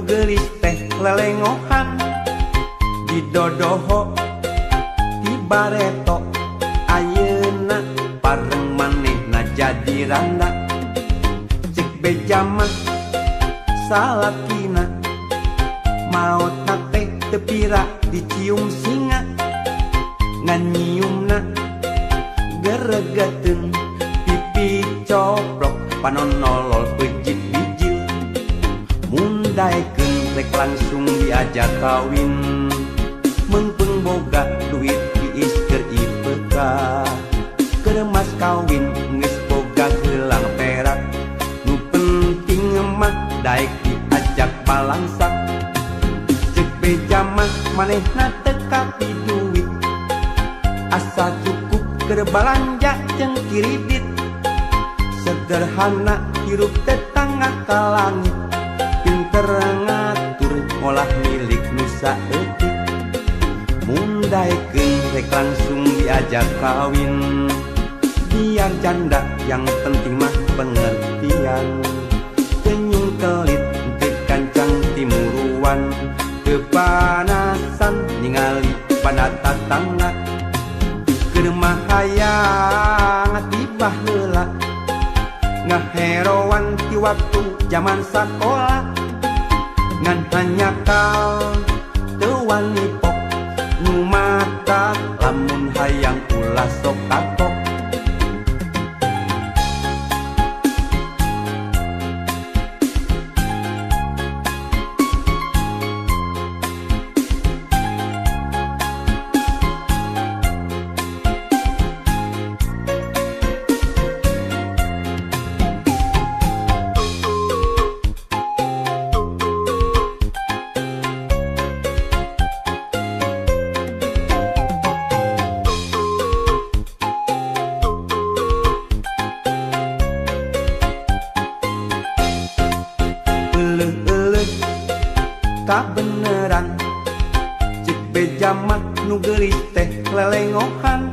gelis teh lelengohan di dodoho di bareto ayeuna pareng manehna jadi randa cek bejaman salakina maotna teh tepira dicium singa nganyiumna geregeteun pipi coplok panonolol pejit bijil mundaekeun rek langsung diajak kawin mengpeng boga duit diis keur ipeka keur mas kawin geus boga gelang perak nu penting mah daek diajak balangsak cek beja mah manehna teu kapi duit asa cukup keur balanja jeung kiridit sederhana hirup tetangga ka langit pinter ngatur ngolah milik nu saeutik mundaekeun rek langsung diajak kawin biar janda yang penting mah pengertian tenyung kelit teu kancang timuruan teu panasan ningali pada tatangga keur mah hayang tibah heula ngaheroan ti waktu zaman sakola ngan hanya kal teu wani pok nu mata lamun hayang ulah sok kapok kabeneran cek bejamat nu gelis teh lelengohan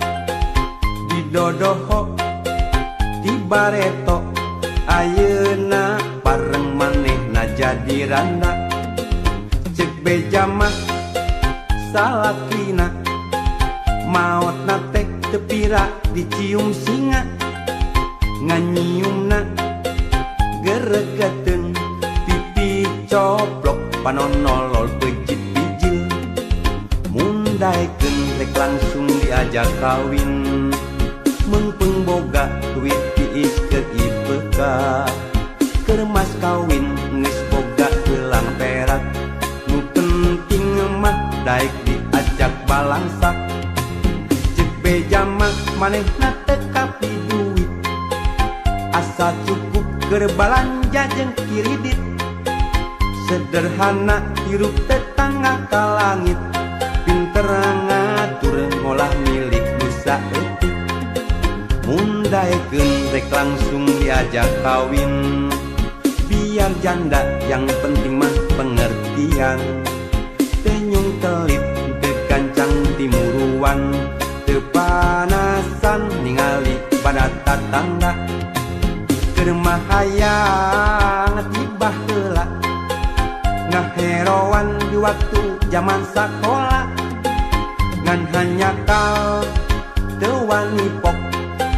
di dodoho di bareto ayeuna pareng manehna jadi randa cek bejamat salakina maotna teh tepira dicium singa nganyiumna geregeteun pipi coplok panonolol pejit bijil mundaekeun rek langsung diajak kawin mengpeng boga duit diis keur ipeka keur mas kawin geus boga gelang perak nu penting mah daek diajak balangsak cek beja mah manehna teu kapi duit asa cukup keur balanja jeung kiridit sederhana hirup tetangga ka langit pinter ngatur ngolah milik nu saeutik mundaekeun rek langsung diajak kawin biar janda yang penting mah pengertian tenyung telit teu kancang timuruan teu panasan ningali pada tatangga keur mah hayang tibah heula ngaheroan di waktu zaman sakola ngan hanya kal teu wani pok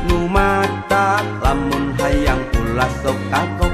nu mata lamun hayang ulah sok kakok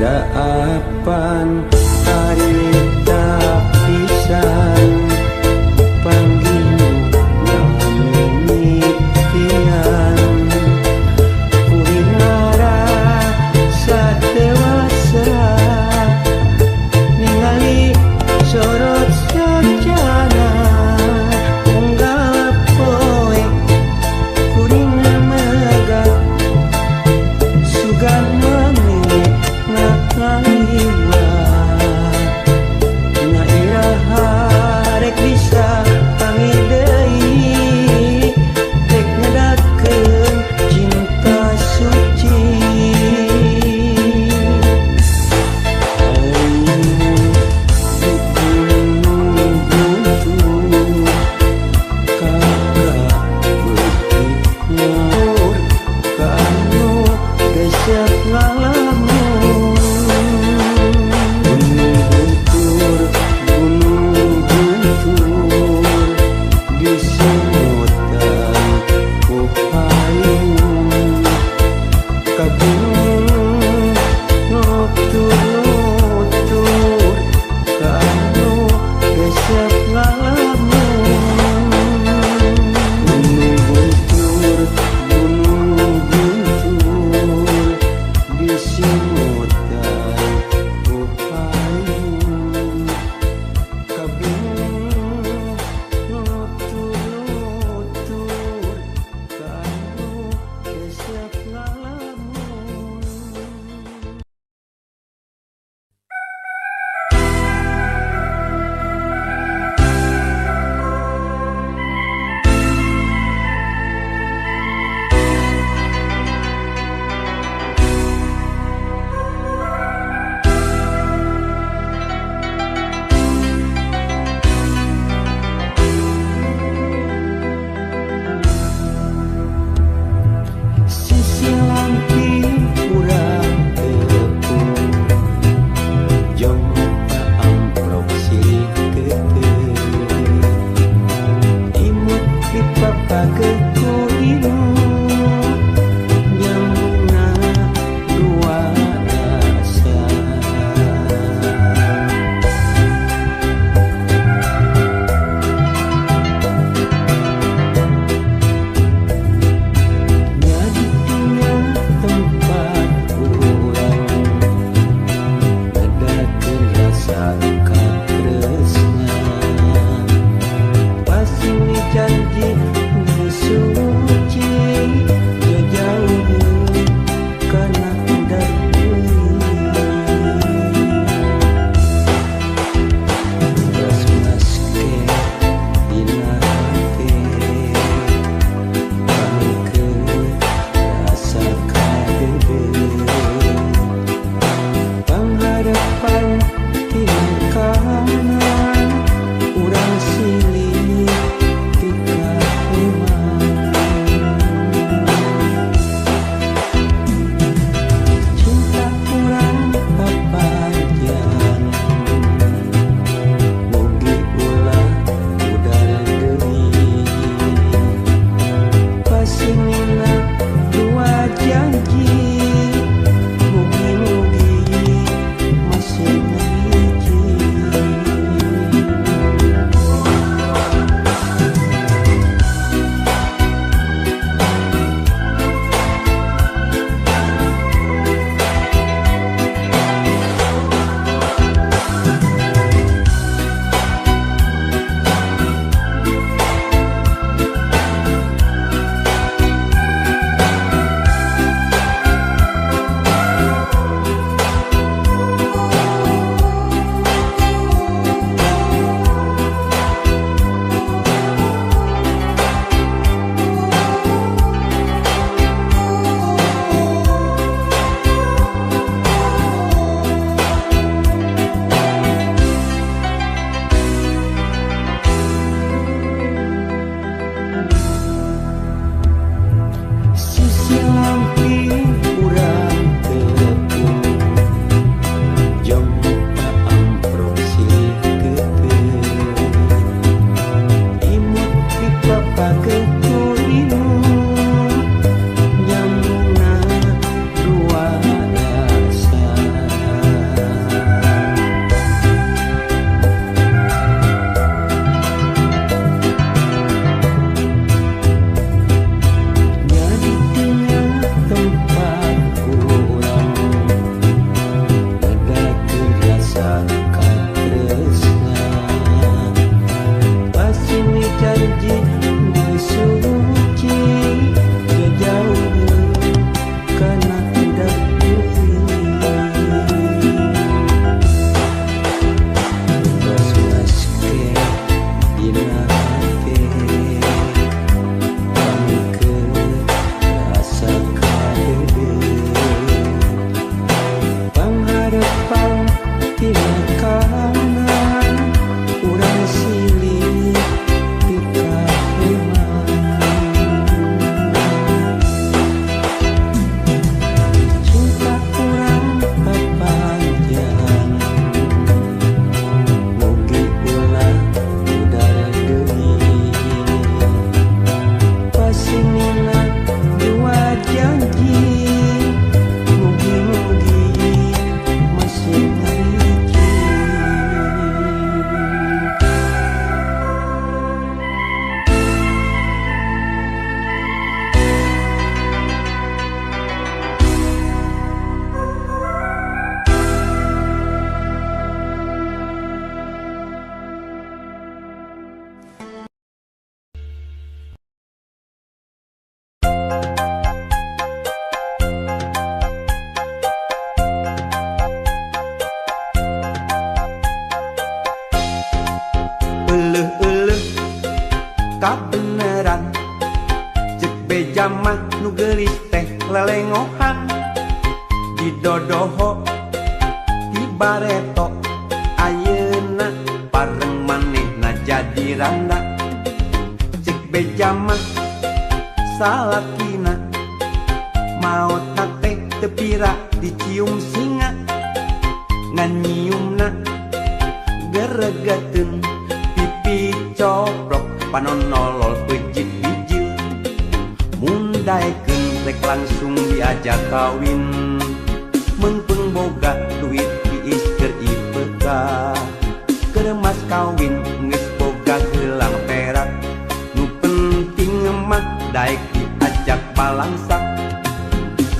daapan harita pisan panggil mimitian kulinara sadewasa ningali sorot sajana unggal poe kuring mega sugan mami ngaliwa ngairaha rek bisa pangideui rek ngedakeun cinta suci kakak begitu kanu gesek ngalah Euleuh-euleuh kabeneran cek beja mah nu geulis teh lelengohan didodoho di bareto ayeuna pareng manehna jadi randa cek beja mah salakina maotna teh teu pira dicium singa ngan nyiumna geregeteun pipi coplok panonolol pejit bijil mundaekeun rek langsung diajak kawin meungpeung boga duit tiis keur IPK keur mas kawin geus boga geulang perak nu penting mah daek diajak balangsak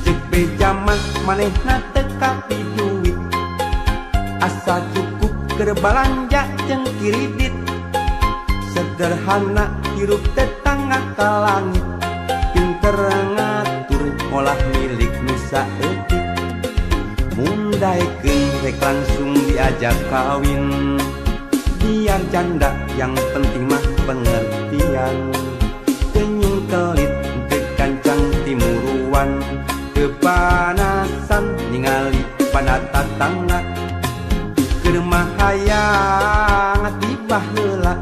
cek beja mah manehna teu kapi duit asa cukup keur balanja jeung kiridit sederhana hirup tetangga ka langit pinter ngatur ngolah milik nu saeutik mundaekeun rek langsung diajak kawin biar janda yang penting mah pengertian teu nyungkelit teu kancang timuruan teu panasan ningali pada tatangga keur mah hayang tibah heula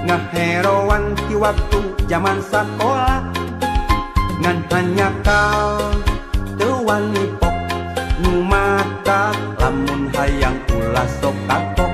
ngaheroan ti waktu zaman sakola ngan hanyakal teu wani pok nu mata lamun hayang ulah sok kapok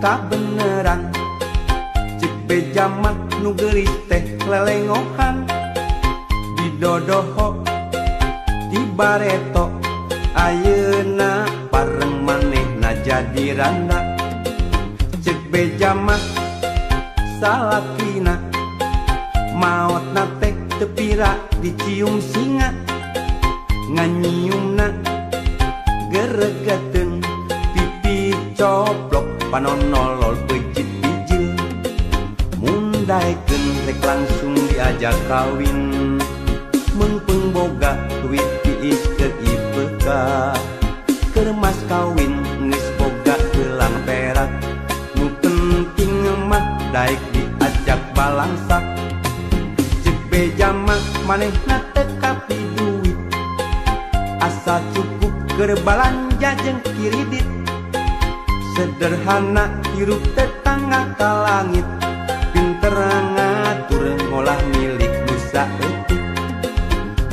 kabeneran cek beja mah nu geulis teh lelengohan didodoho di bareto ayeuna pareng manehna jadi randa cek beja mah salakina maotna teh teu pira dicium singa ngan nyiumna geregeteun pipi coplok panonolol pejit bijil mundaekeun rek langsung diajak kawin meungpeung boga duit tiis keur IPK keur mas kawin geus boga geulang perak nu penting mah daek diajak balangsak cek beja mah manehna teu kapi duit asa cukup keur balanja jeung kiridit sederhana hirup tetangga ka langit pinter ngatur ngolah milik nu saeutik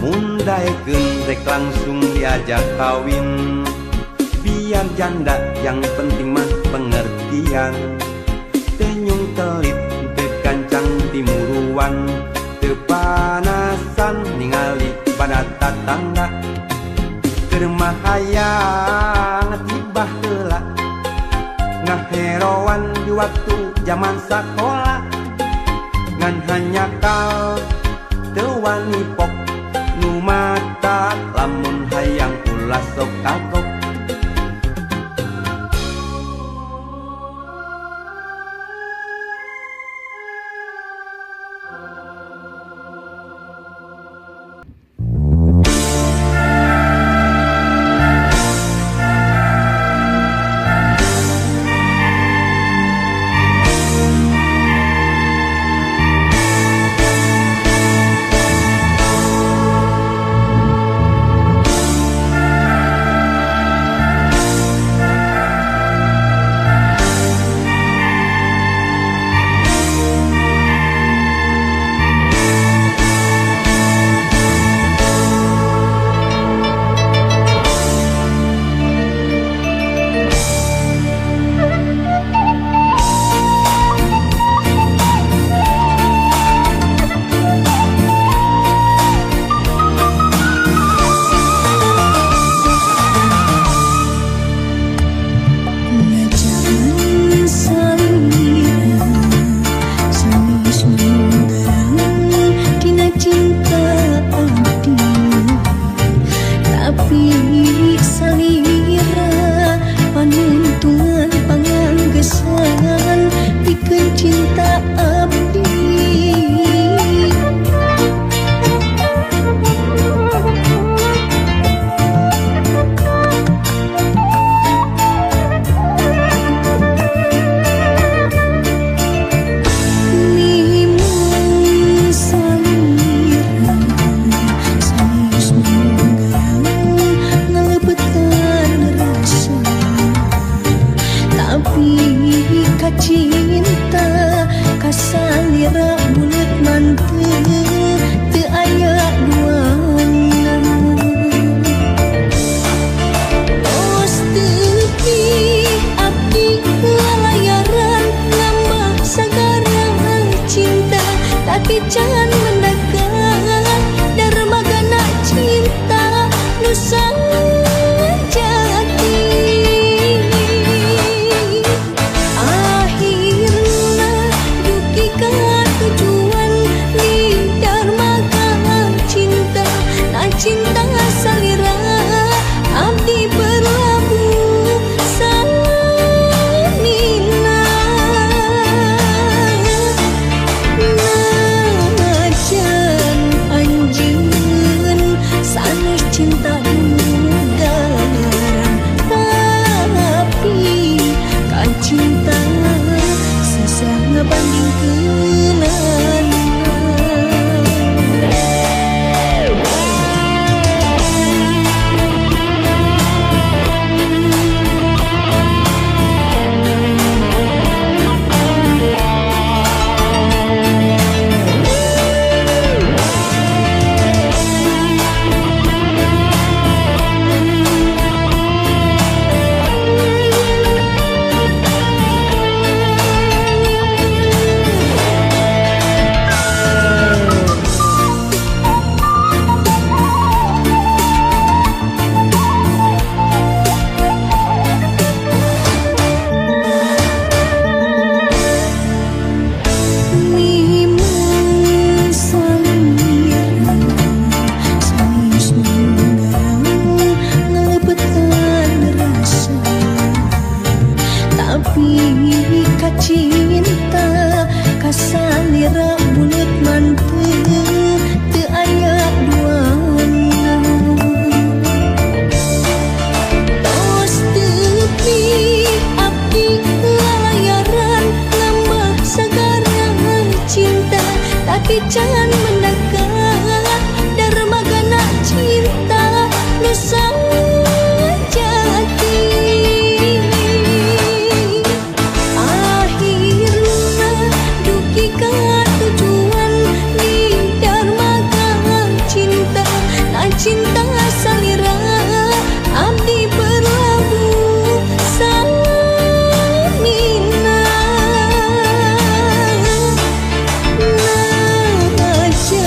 mundaekeun rek langsung diajak kawin biar janda yang penting mah pengertian teu nyungkelit teu kancang timuruan teu panasan ningali pada tatangga keur mah hayang tibah heula ngaheroan di waktu zaman sakola ngan hanyakal teu wani pok nu mata lamun hayang ulah sok kagok salira bulet mantep teu aya duana tos tepi abdi lalayaran ngambah sagara cinta tapi can mendekat darmagana cinta nu jati akhirna duki ka tujuan di darmaga cinta na cinta salira abdi berlabuh salina najan anjeun sanes cinta dugaran tapi kan cinta susah ngebandingkeun cinta kasalira bulet mantep teu aya duana tos tepi abdi lalayaran ngambah sagara cinta tapi can mendekat darmagana cinta nu jati cinta salira abdi berlabuh salina najan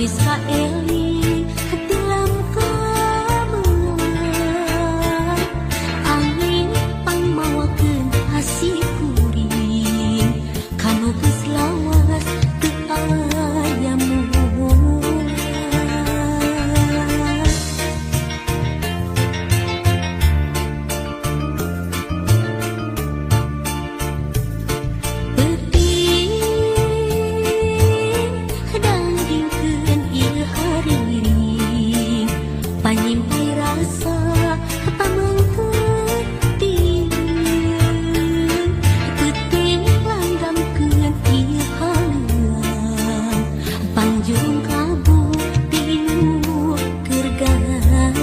manis ka eling tilam kamelang angin pangmawakeun hasi kuring kanu geus lawas teu aya mulang peuting hedang dingkeun ieu hariring panyimpi rasa pamengkeun tileung peuting langgamkeun ieu haluang pangjung kabu tilu keur gandrung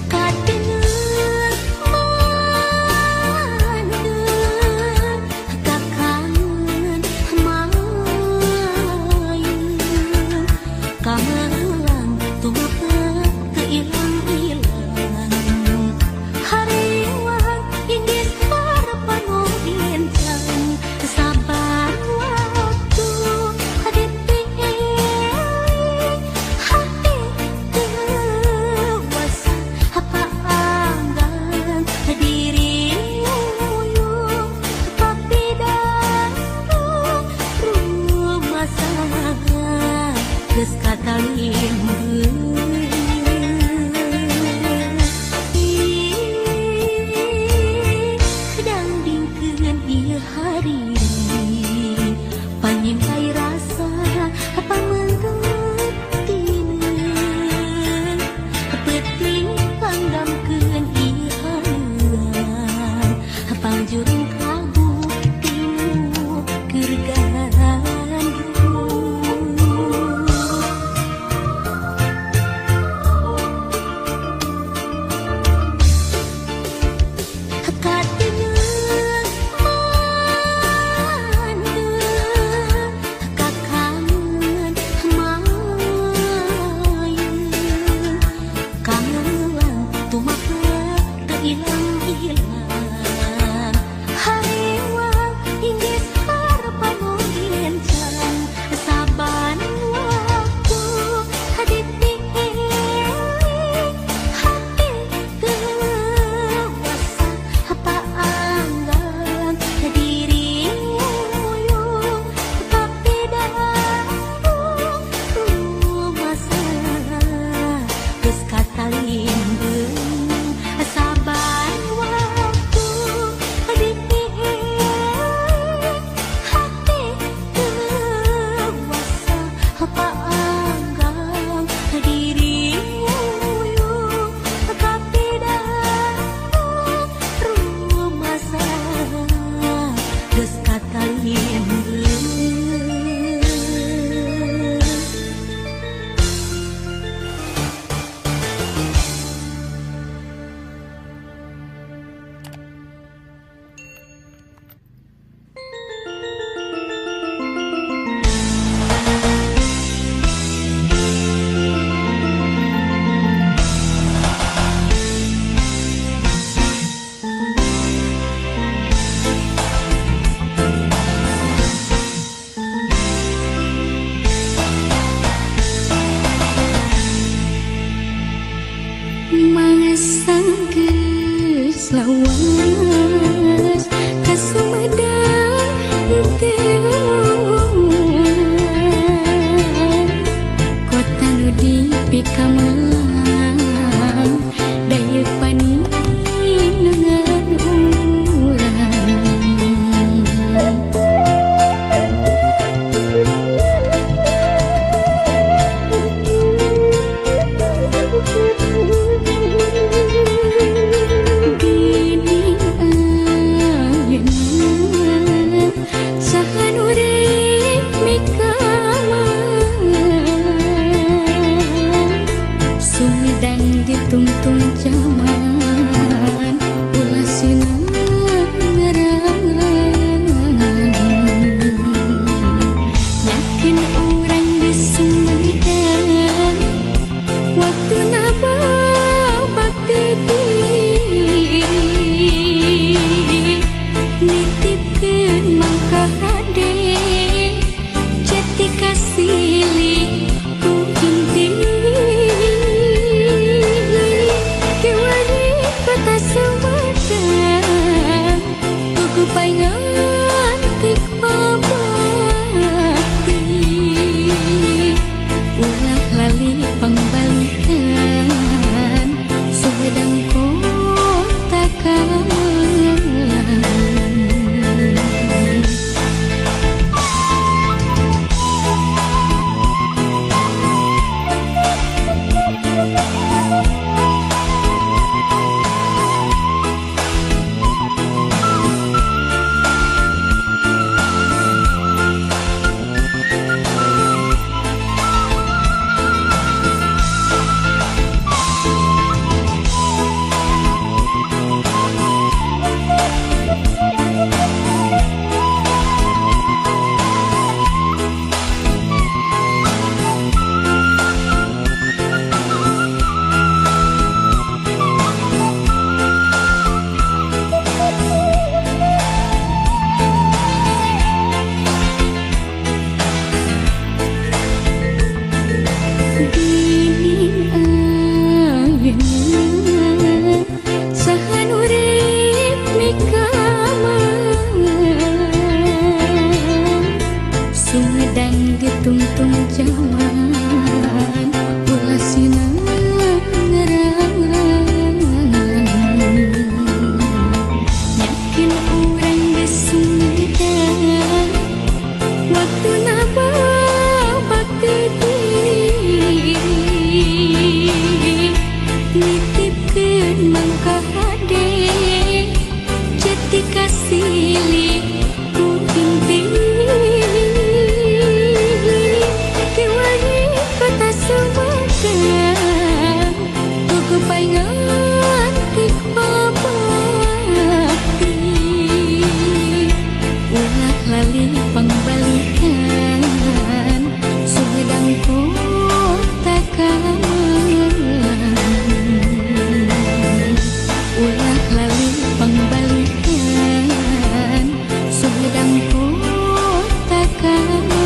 kadengeun mandeung kakangen mayung kamelang tumapeuk teu ilang-ilang hariwang indis harapan diencan sabar waktu detik eling hati dewasa apa anggan diri uyuh tapi daru rumah sana geus katalimbeun hedang dingkeun ieu hariring panyimpai rasa pamengkeun tileung peuting langgamkeun ieu haluang pangjurung kabu tilu keur gandrung kadengeun mandeung kakangen mayung kamelang tumapeuk teu ilang-ilang hariwang indis harapan diencan saban waktu detik eling hati dewasa apa anggan diri uyuh tapi daru rumah sana geus katalimbeun saban waktu detik eling hati dewasa apa anggan diri uyuh tapi daru rumah sana geus katalimbeun Mangasanggeus lawas ka Sumedang teu kota nu dipikamelang daya paninengan urang gini ayeuna sahan urip mikalang Sumedang ditungtung zaman ulah sinang ngerangan yakin orang di Sumedang waktu nabak bakti diri nitipkeun mangka hade jati kasih ku impi kewangi kota Sumedang tuku paingan tik babati ulah lali pangbalikan Sumedang kota Kamelang ulah lali pangbalikan Sumedang kota Kamelang.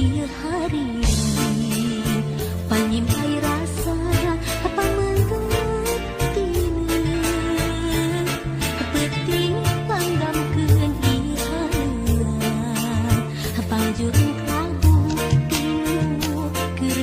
ieu hariri panyimpai rasa pamengetini peuting pangdamkeun ieu hareungan pangjurung klabu tinu keur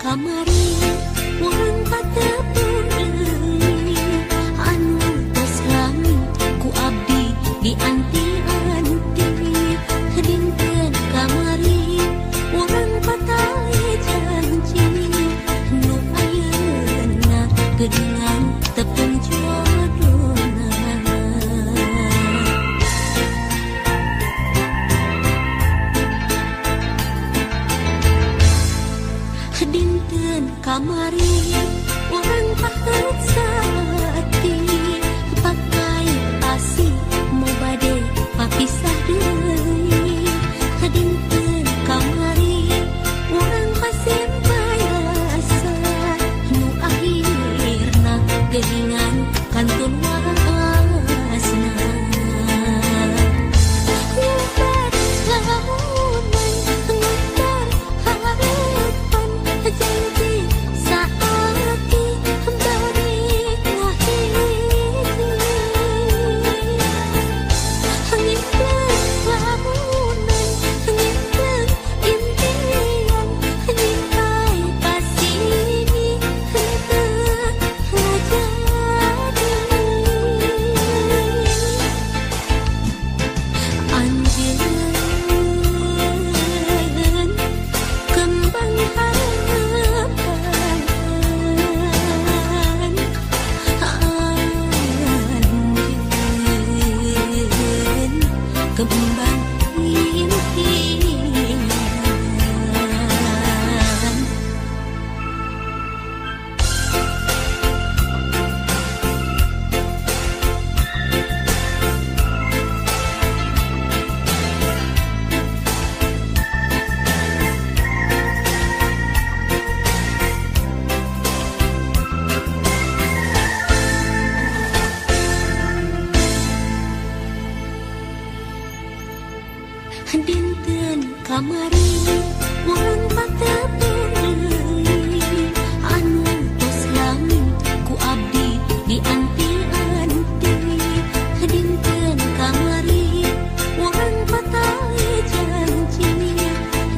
kamari urang patepung deui anu tos lami ku abdi dianti-anti dinten kamari urang patali janji nu ayeuna geuningan tepung jodohna. Dinten kamari urang paheut sati pakai asih mau bade papisah deui. Dinten kamari urang pasimpayasa nu akhirna geuningan kantun wasna. Nyebar lamunan ngetar harapan janji saati balik ngahiji. Ngimpleng lamunan ngimpleng impian nyimpai pasini henteu ngajadi. Anjeun kembang harapan anjeun kembang impian. Dinten kamari urang patepung deui anu tos lami ku abdi dianti-anti. Dinten kamari urang patali janji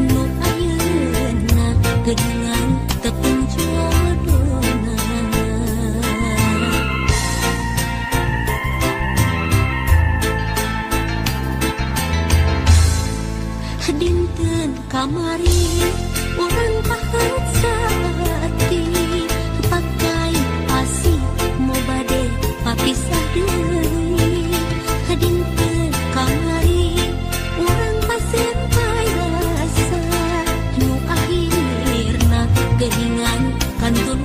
nu ayeuna geuningan tepung jodohna. Dinten kamari urang paheut sati pakai asih mau bade papisah deui. Dinten kamari urang pasimpayasa nu akhirna geuningan kantun